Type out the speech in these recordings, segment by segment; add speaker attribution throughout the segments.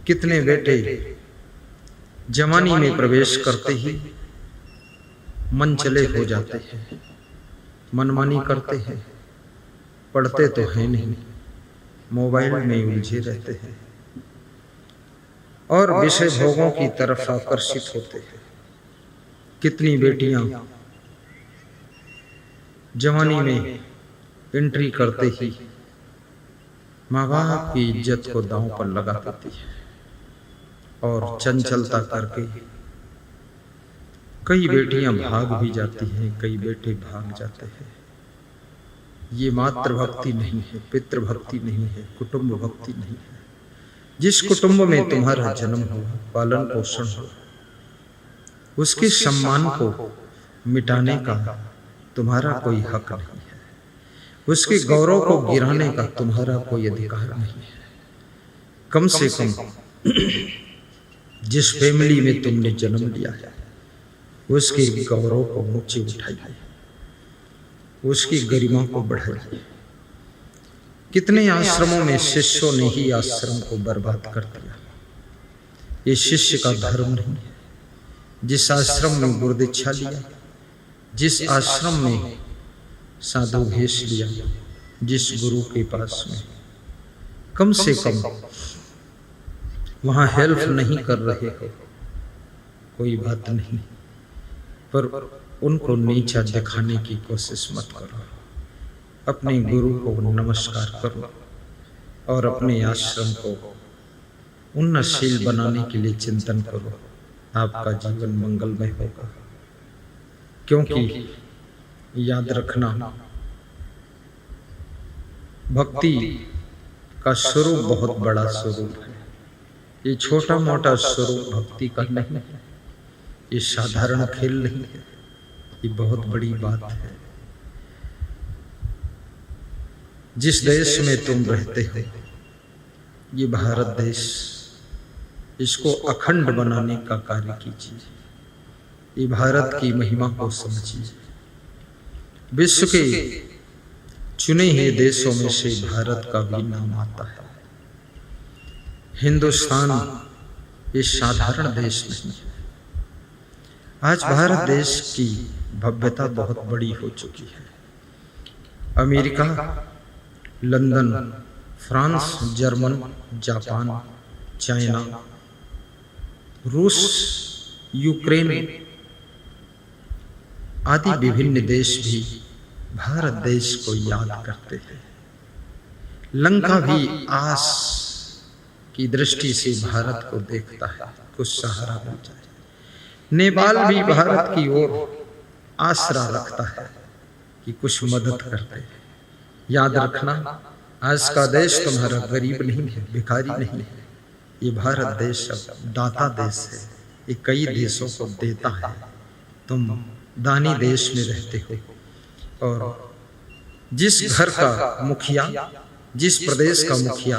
Speaker 1: कितने बेटे जवानी में प्रवेश करते ही मन चले हो जाते हैं, मनमानी करते हैं, पढ़ते तो हैं नहीं, मोबाइल में उलझे रहते हैं और विषय भोगों की तरफ आकर्षित होते हैं। कितनी बेटियां जवानी में एंट्री करते ही माँ बाप की इज्जत को दांव पर लगा देती है और चंचलता करके कई बेटियां भाग भी जाती हैं, कई बेटे भाग जाते हैं। ये मातृभक्ति नहीं है, पितृभक्ति नहीं है, कुटुंब भक्ति नहीं है। जिस कुटुंब में तुम्हारा जन्म हो, पालन पोषण हो, उसके सम्मान को मिटाने का तुम्हारा कोई हक नहीं है, उसके गौरव को गिराने का तुम्हारा कोई अधिकार नहीं है। कम से कम जिस फैमिली में तुमने जन्म लिया है उसके गौरव को ऊंचे उठाइए, उसकी गरिमा को बढ़ाइए। कितने आश्रमों में शिष्यों ने ही आश्रम को बर्बाद कर दिया। ये शिष्य का धर्म नहीं है। जिस आश्रम में गुरुदीक्षा लिया, जिस आश्रम में साधु भेष लिया, जिस गुरु के पास में, कम से कम वहां हेल्प नहीं कर रहे हो कोई बात नहीं, पर उनको नीचा दिखाने की कोशिश मत करो। अपने गुरु को नमस्कार करो और अपने आश्रम को उन्नतशील बनाने के लिए चिंतन करो। आपका जीवन मंगलमय होगा। क्योंकि याद रखना, भक्ति का स्वरूप बहुत बड़ा स्वरूप है। ये छोटा मोटा स्वरूप भक्ति का नहीं है, ये साधारण खेल नहीं है, ये बहुत बड़ी बात है। जिस देश में तुम रहते हो, ये भारत देश, इसको अखंड बनाने का कार्य कीजिए। ये भारत की महिमा को समझिए। विश्व के चुने हुए देशों में से भारत का भी नाम आता है। हिंदुस्तान ये साधारण देश नहीं है। आज भारत देश की भव्यता बहुत बड़ी हो चुकी है। America, London, France, German, Japan, China, रूस, यूक्रेन आदि विभिन्न देश भी भारत देश को याद करते हैं। लंका भी आस की दृष्टि से भारत को देखता है, कुछ सहारा मिल जाए। नेपाल भी भारत की ओर आसरा रखता है कि कुछ मदद करते हैं। याद रखना, आज का देश तुम्हारा गरीब नहीं है, भिखारी नहीं है। ये भारत देश दाता देश है। ये कई देशों को देता है। तुम दानी देश में रहते हो और जिस घर का मुखिया, जिस प्रदेश का मुखिया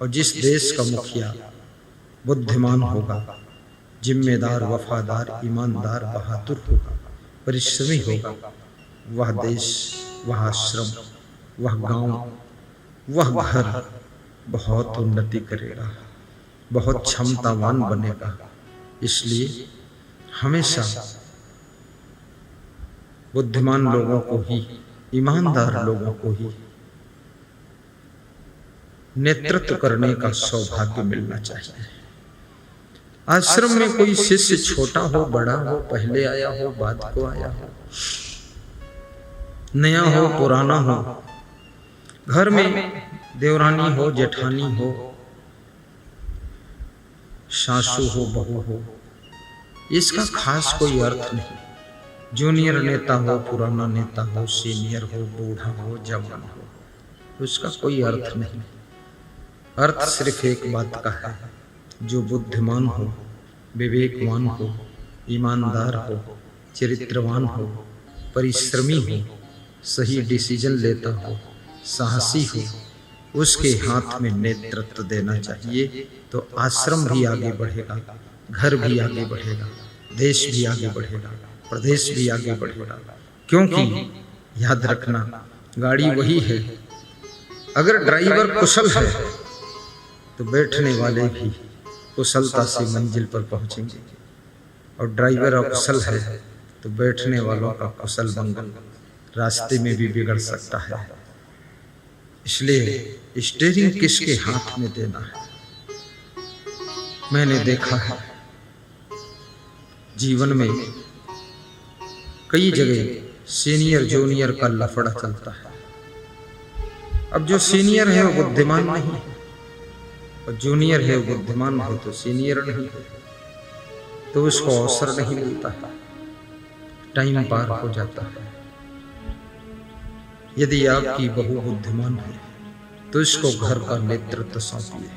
Speaker 1: और जिस देश का मुखिया बुद्धिमान होगा, जिम्मेदार, वफादार, ईमानदार, बहादुर होगा, परिश्रमी होगा, वह देश, वह आश्रम, वह गांव, वह घर बहुत उन्नति करेगा, बहुत क्षमतावान बनेगा। इसलिए हमेशा बुद्धिमान लोगों को ही, ईमानदार लोगों को ही नेतृत्व करने का सौभाग्य मिलना चाहिए। आश्रम में कोई शिष्य छोटा हो, बड़ा हो, पहले आया हो, बाद को आया हो, नया हो, पुराना हो, घर में देवरानी हो, जेठानी हो, सासू हो, बहू हो, इसका खास कोई अर्थ नहीं। जूनियर नेता हो, पुराना नेता हो, सीनियर हो, बूढ़ा हो, जवान हो, उसका कोई अर्थ नहीं। अर्थ सिर्फ एक बात का है, जो बुद्धिमान हो, विवेकवान हो, ईमानदार हो, चरित्रवान हो, परिश्रमी हो, सही डिसीजन लेता हो, साहसी हो, उसके हाथ में नेतृत्व देना चाहिए। तो आश्रम भी आगे बढ़ेगा, घर भी आगे बढ़ेगा, देश भी आगे बढ़ेगा, प्रदेश भी आगे बढ़ेगा। क्योंकि याद रखना, गाड़ी वही है, अगर ड्राइवर कुशल है तो बैठने वाले भी कुशलता से मंजिल पर पहुंचेंगे। और ड्राइवर अकुशल है तो बैठने वालों का कुशल मंगल रास्ते में भी बिगड़ सकता है। इसलिए स्टीयरिंग किसके हाथ में देना है। मैंने देखा है जीवन में कई जगह सीनियर जूनियर का लफड़ा चलता है। अब जो सीनियर है वो बुद्धिमान नहीं है, और जूनियर है वो बुद्धिमान है तो सीनियर नहीं है, तो उसको अवसर नहीं मिलता है, टाइम पार हो जाता है। यदि आपकी बहू बुद्धिमान है तो इसको घर का नेतृत्व सौंपिए,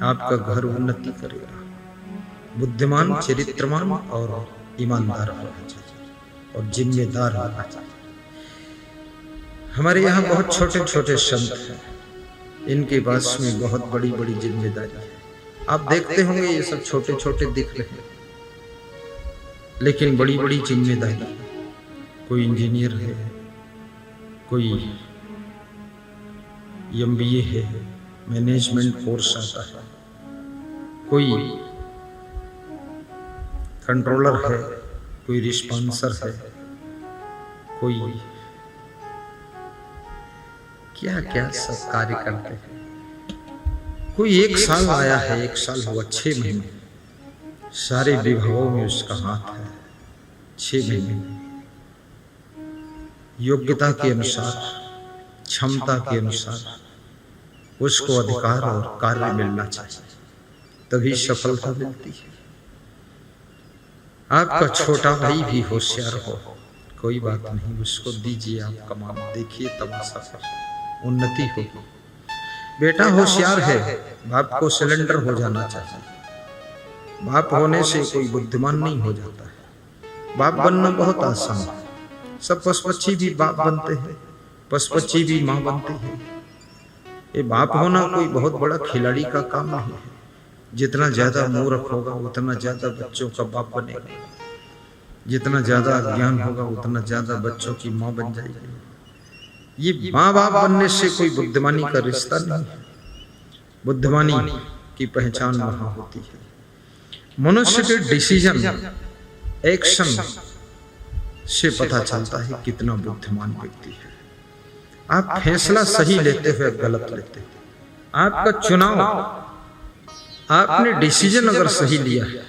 Speaker 1: आपका घर उन्नति करेगा। बुद्धिमान, चरित्रवान और ईमानदार होना चाहिए और जिम्मेदार होना चाहिए। हमारे यहाँ बहुत छोटे छोटे संत हैं, इनके पास में बहुत बड़ी बड़ी जिम्मेदारी है। आप देखते होंगे ये सब छोटे छोटे दिख रहे हैं, लेकिन बड़ी बड़ी जिम्मेदारी है। कोई इंजीनियर है, कोई MBA है, मैनेजमेंट कोर्स आता है, कोई कंट्रोलर है, कोई रिस्पॉन्सर है, कोई क्या क्या सब कार्य करते हैं। कोई 1 साल आया है, 1 साल हुआ, 6 महीने, सारे विभागों में उसका हाथ है। 6 महीने योग्यता के अनुसार, क्षमता के अनुसार उसको अधिकार और कार्य मिलना चाहिए, तभी सफलता मिलती है। आपका छोटा भाई भी होशियार हो, कोई बात नहीं, उसको दीजिए आप कमान, देखिए तमाशा पर उन्नति होगी। बेटा होशियार है, बाप को सिलेंडर हो जाना चाहिए। बाप होने से कोई बुद्धिमान नहीं हो जाता है। बाप बनना बहुत आसान है। सब पशुपक्षी भी बाप बनते हैं, पशुपक्षी भी माँ बनती है। ये बाप होना कोई बहुत बड़ा खिलाड़ी का काम नहीं है। जितना ज्यादा मूर्ख होगा उतना ज्यादा बच्चों का बाप बनेगा, जितना ज्यादा अज्ञान होगा उतना ज्यादा बच्चों की माँ बन जाएगी। ये माँ बाप बनने से कोई बुद्धिमानी का रिश्ता नहीं है। बुद्धिमानी की पहचान वहां होती है। मनुष्य के डिसीजन, एक्शन से पता चलता है कितना बुद्धिमान व्यक्ति है। आप फैसला सही लेते हुए गलत लेते हैं। आपका चुनाव, आपने डिसीजन अगर सही लिया है,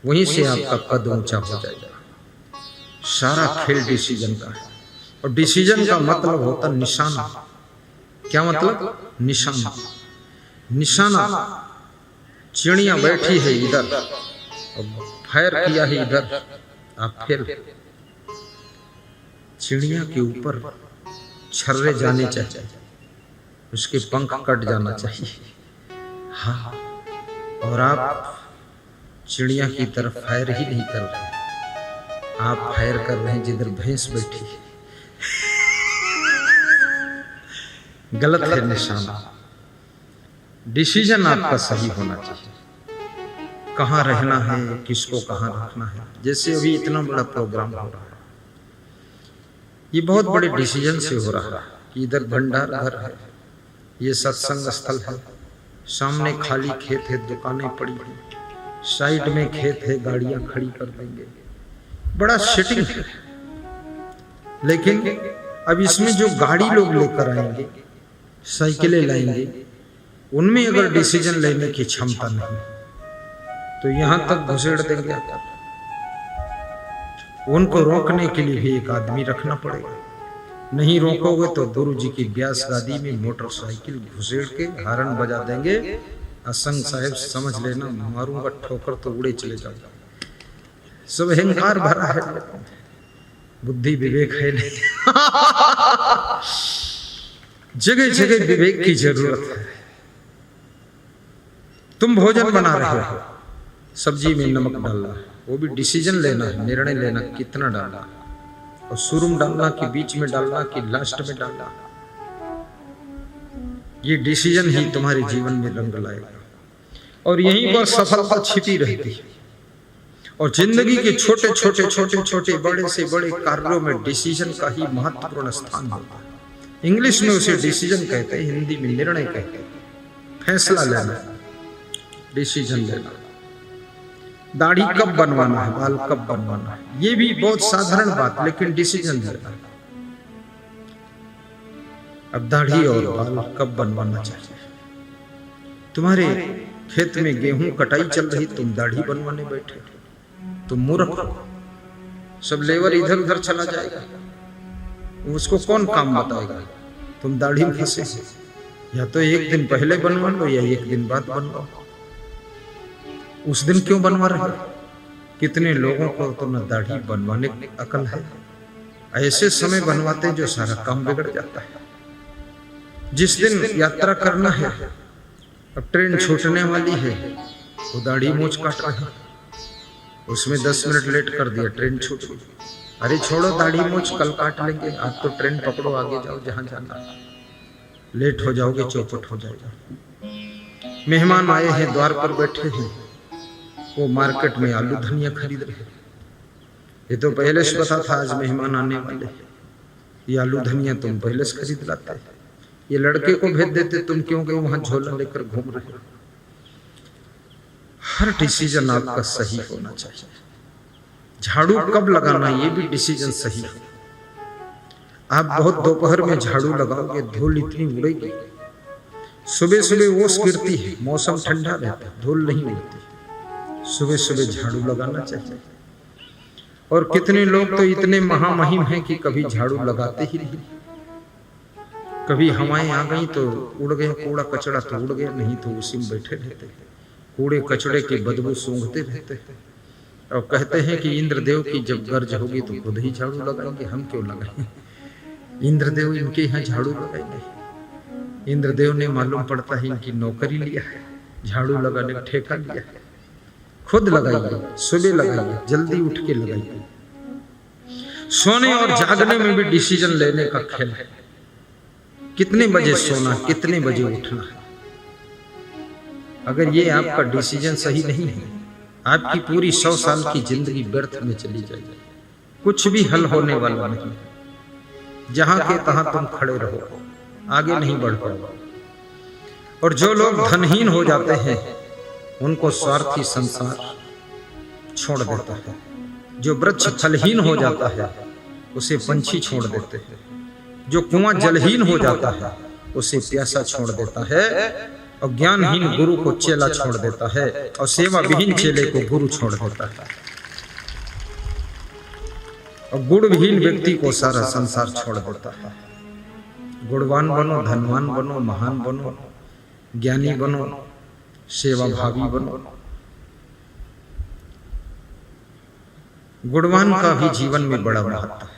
Speaker 1: वहीं से आपका कद ऊंचा हो जाएगा। सारा खेल डिसीजन का है। और डिसीजन का मतलब होता निशाना। क्या मतलब? निशाना। निशाना, चिड़िया बैठी है इधर और फायर किया है इधर, आप फेल। चिड़िया के ऊपर छर्रे जाने चाहिए, उसके पंख कट जाना चाहिए। हाँ, और आप चिड़िया की तरफ फायर ही नहीं कर रहे, आप फायर कर रहे हैं जिधर भैंस बैठी है। गलत है निशाना। डिसीजन आपका सही होना चाहिए। कहाँ रहना है, किसको कहाँ रखना है। जैसे अभी इतना बड़ा प्रोग्राम हो रहा है, ये बहुत बड़े डिसीजन से हो रहा है कि इधर भंडार घर है, ये सत्संग स्थल है, सामने खाली खेत है, दुकानें पड़ी हैं, साइड में खेत है, गाड़ियां खड़ी कर देंगे, बड़ा सेटिंग है। लेकिन अब इसमें जो गाड़ी लोग लेकर आएंगे, साइकिलें लाएंगे, उनमें अगर डिसीजन लेने की क्षमता नहीं तो यहां तक घुसेड़ देंगे आकर। उनको रोकने के लिए भी एक आदमी रखना पड़ेगा। नहीं रोकोगे तो गुरु जी की ब्यास गादी में मोटरसाइकिल घुसेड़ के हारन बजा देंगे। असंग साहेब समझ लेना, मारूंगा ठोकर तो उड़े चले जाऊंगा। सब अहंकार भरा है, बुद्धि विवेक है नहीं। जगह जगह विवेक की जरूरत है। तुम भोजन बना रहे हो, सब्जी में नमक डालना, वो भी डिसीजन लेना है, निर्णय लेना कितना डालना, और शुरू में डालना कि बीच में डालना कि लास्ट में डालना। ये डिसीजन ही तुम्हारे जीवन में रंग लाएगा और यहीं पर सफलता छिपी रहती है। और जिंदगी के छोटे छोटे छोटे छोटे बड़े से बड़े कार्यों में डिसीजन का ही महत्वपूर्ण स्थान होता है। इंग्लिश में उसे डिसीजन कहते हैं, हिंदी में निर्णय कहते हैं, फैसला लेना। डिसीजन लेना। दाढ़ी कब बनवाना है, बाल कब बनवाना है, ये भी बहुत साधारण बात, लेकिन डिसीजन लेना। अब दाढ़ी और बाल कब बनवाना चाहिए? तुम्हारे खेत में गेहूं कटाई चल रही, तुम दाढ़ी बनवाने बैठे, तुम मूर्ख हो। सब लेबर इधर उधर चला जाएगा, उसको कौन काम बताएगा? तुम दाढ़ी में फंसे, या तो एक दिन पहले बनवा लो या एक दिन बाद बनवाओ। उस दिन क्यों बनवा रहे हो? कितने लोगों को तो न दाढ़ी बनवाने की अकल है, ऐसे समय बनवाते जो सारा काम बिगड़ जाता है। जिस दिन यात्रा करना है, अब ट्रेन छूटने वाली है, वो दाढ़ी मूंछ काट रहे हैं, उसमें 10 मिनट लेट कर दिया, ट्रेन छूट गई। अरे छोड़ो दाढ़ी मूंछ, कल काट लेंगे, आज तो ट्रेन पकड़ो, आगे जाओ जहां जाना, लेट हो जाओगे, चौपट हो जाएगा। मेहमान आए हैं, द्वार पर बैठे हैं, वो मार्केट में आलू धनिया खरीद रहे हैं। ये तो पहले से पता था आज मेहमान आने वाले, ये आलू धनिया तुम पहले से खरीद लाते, ये लड़के को भेज देते, तुम क्यों गए वहां झोला लेकर घूम रहे हो? हर डिसीजन आपका सही होना चाहिए। झाड़ू कब लगाना, ये भी डिसीजन सही हो। आप बहुत दोपहर में झाड़ू लगाओगे, धूल इतनी उड़ेगी, सुबह सुबह ओस गिरती है, मौसम ठंडा रहता है, धूल नहीं उड़ती। सुबह सुबह झाड़ू लगाना चाहिए। और कितने लोग तो इतने महामहिम हैं कि कभी झाड़ू लगाते ही नहीं। कभी हवाएं आ गई तो उड़ गया, कूड़ा कचड़ा तो उड़ गया, नहीं तो उसी में बैठे रहते, कूड़े कचड़े की बदबू सूंघते रहते। और कहते हैं कि इंद्रदेव की जब गर्ज होगी तो खुद ही झाड़ू लगाएंगे, हम क्यों लगाएंगे? इंद्रदेव इनके यहाँ झाड़ू लगाएंगे। इंद्रदेव ने मालूम पड़ता है इनकी नौकरी लिया है, झाड़ू लगाने का ठेका लिया है। खुद लगाइए, सुबह लगाइए, जल्दी उठ के लगाइए। सोने और जागने में भी डिसीजन लेने का खेल है। कितने बजे सोना, कितने बजे उठना है। अगर ये आपका डिसीजन सही नहीं है, आपकी पूरी 100 साल की जिंदगी व्यर्थ में चली जाएगी, कुछ भी हल होने वाला नहीं। जहां के तहां तुम खड़े रहो, आगे नहीं बढ़ पाओगे। और जो लोग धनहीन हो जाते हैं, उनको स्वार्थी संसार छोड़ देता है। जो वृक्ष फलहीन हो जाता है, उसे पंछी छोड़ देते हैं। जो कुआं जलहीन हो जाता है, उसे प्यासा छोड़ देता है। और ज्ञानहीन गुरु को चेला छोड़ देता है, और सेवा विहीन चेले को गुरु छोड़ देता है। और गुणविहीन व्यक्ति को सारा संसार छोड़ देता है। गुणवान बनो, धनवान बनो, महान बनो, ज्ञानी बनो, सेवा भावी बनो। गुणवान का भी जीवन में बड़ा महत्व है।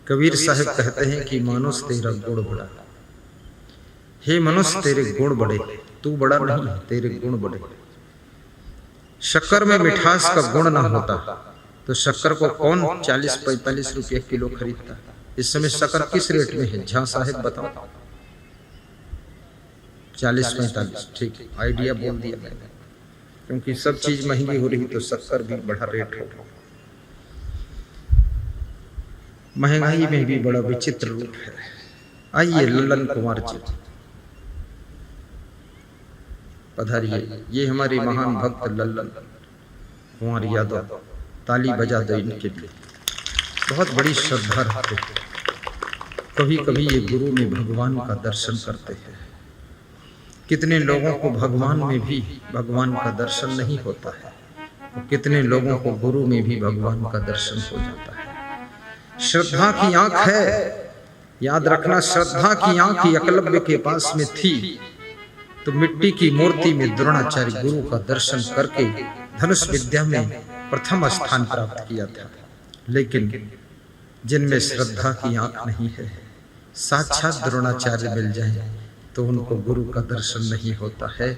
Speaker 1: कबीर साहब कहते हैं कि मनुष्य तेरा गुण बड़ा, हे मनुष्य तेरे गुण बड़े, तू बड़ा नहीं, तेरे गुण बड़े। शक्कर में मिठास का गुण ना होता तो शक्कर को कौन 40-45 रुपये किलो खरीदता? इस समय शक्कर किस रेट में है? झा साहब बताओ। 40-45, ठीक आइडिया बोल दिया मैंने, क्योंकि सब चीज महंगी हो रही तो शक्कर भी बड़ा रेट हो। महंगाई में भी बड़ा विचित्र रूप है। आइए ललन कुमार जी पधारिए। ये हमारे महान भक्त ललन कुमार यादव, ताली बजा दो इनके लिए। बहुत बड़ी श्रद्धा रखते हैं। कभी कभी ये गुरु में भगवान का दर्शन करते हैं। कितने लोगों को भगवान में भी भगवान का दर्शन नहीं होता है, तो कितने लोगों को गुरु में भी भगवान का दर्शन हो जाता है। श्रद्धा की आंख है, याद रखना, श्रद्धा की आंख एकलव्य के पास में थी तो मिट्टी की मूर्ति में द्रोणाचार्य गुरु का दर्शन करके धनुष विद्या में प्रथम स्थान प्राप्त किया था। लेकिन जिनमें श्रद्धा की आंख नहीं है, साक्षात द्रोणाचार्य मिल जाए तो उनको गुरु का दर्शन नहीं होता है।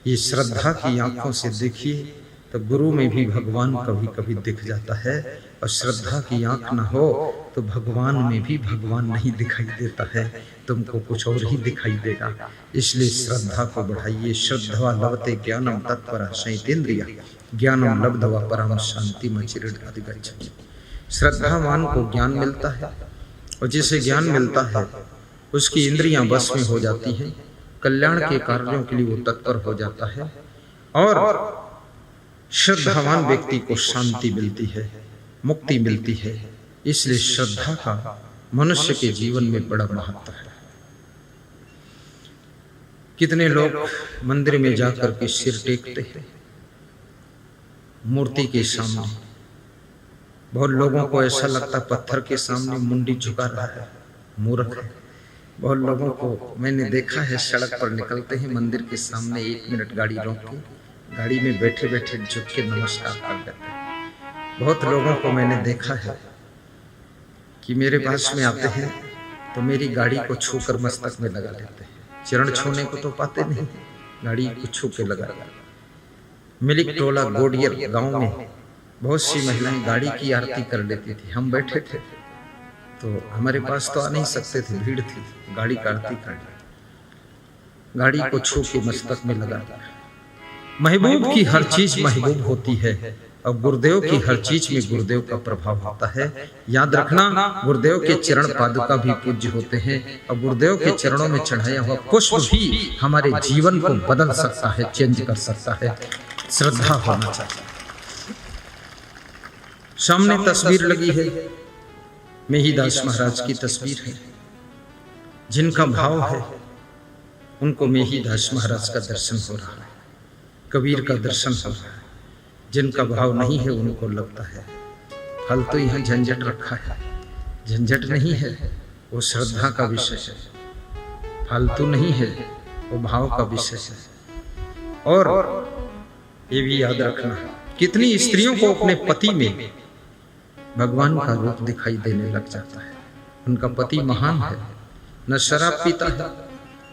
Speaker 1: ये श्रद्धा की आंखों से देखिए तो गुरु में भी भगवान कभी कभी दिख जाता है, और श्रद्धा की आंख ना हो तो भगवान में भी भगवान नहीं दिखाई देता है, तुमको कुछ और ही दिखाई देगा। इसलिए श्रद्धा को बढ़ाइए। श्रद्धा लभते ज्ञानम तत्परा शैतेन्द्रिया ज्ञानम लब्ध्वा परम शांति मचिरधिगच्छति। श्रद्धावान को ज्ञान मिलता है, और जिसे ज्ञान मिलता है उसकी इंद्रियां बस में हो जाती हैं, कल्याण के कार्यों के लिए वो तत्पर हो जाता है। और श्रद्धावान व्यक्ति को शांति मिलती है, मुक्ति मिलती है। इसलिए श्रद्धा का मनुष्य के जीवन में बड़ा महत्व है। कितने लोग मंदिर में जाकर के सिर टेकते हैं मूर्ति के सामने। बहुत लोगों को ऐसा लगता पत्थर के सामने मुंडी झुका रहा है, मूर्ख है। बहुत लोगों को मैंने देखा है सड़क पर निकलते हैं मंदिर के सामने 1 मिनट गाड़ी रोक के गाड़ी में बैठे बैठे झुक के नमस्कार कर देते हैं। बहुत लोगों को मैंने देखा है कि मेरे पास में आते हैं तो मेरी गाड़ी को छूकर मस्तक में लगा लेते हैं। चरण छूने को तो पाते नहीं, गाड़ी को छू के लगा। मिलिक टोला गोडियर गांव में बहुत सी महिलाएं गाड़ी की आरती कर लेती थी। हम बैठे थे तो हमारे पास तो आ नहीं सकते थे, भीड़ थी, गाड़ी का आरती कर ली, गाड़ी को छू के मस्तक में लगा दिया। महबूब की हर चीज महबूब होती है और गुरुदेव की हर चीज में गुरुदेव का प्रभाव होता है। याद रखना, गुरुदेव के चरण पादुका भी पूज्य होते हैं और गुरुदेव के चरणों में चढ़ाया हुआ पुष्प भी हमारे जीवन को बदल सकता है, चेंज कर सकता है। श्रद्धा होना चाहिए। सामने तस्वीर लगी है, मेहीदास महाराज की तस्वीर है। जिनका भाव है उनको मेहीदास महाराज का दर्शन हो रहा है, कबीर का दर्शन हो रहा है। जिनका भाव नहीं है उनको लगता है फालतू यहाँ झंझट रखा है। झंझट नहीं है, वो श्रद्धा का विषय है। फालतू नहीं है, वो भाव का विषय है। और ये भी याद रखना, कितनी स्त्रियों को अपने पति में भगवान का रूप दिखाई देने लग जाता है। उनका पति महान है, न शराब पीता है,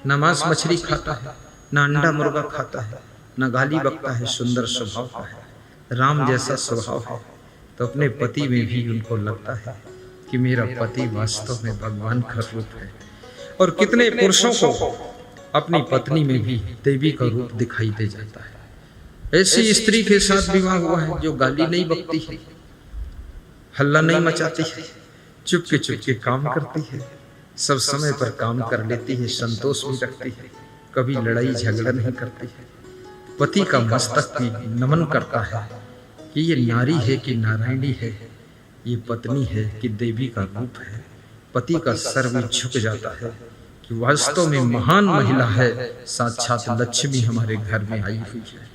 Speaker 1: न मांस मछली खाता है, न अंडा मुर्गा खाता है, न गाली बकता है, सुंदर स्वभाव का है, राम जैसा स्वभाव है। तो अपने पति में भी उनको लगता है कि मेरा पति वास्तव में भगवान का रूप है। और कितने पुरुषों को अपनी पत्नी में भी देवी का रूप दिखाई दे जाता है। ऐसी स्त्री के साथ विवाह हुआ है जो गाली नहीं बकती है, हल्ला नहीं मचाती है, चुपके काम करती है, सब समय पर काम कर लेती है, संतोष भी रखती है, कभी लड़ाई झगड़ा नहीं करती है। पति का मस्तक भी नमन करता है कि ये नारी है कि नारायणी है, ये पत्नी है कि देवी का रूप है। पति का सर भी झुक जाता है कि वास्तव में महान महिला है, साक्षात लक्ष्मी हमारे घर में आई हुई है।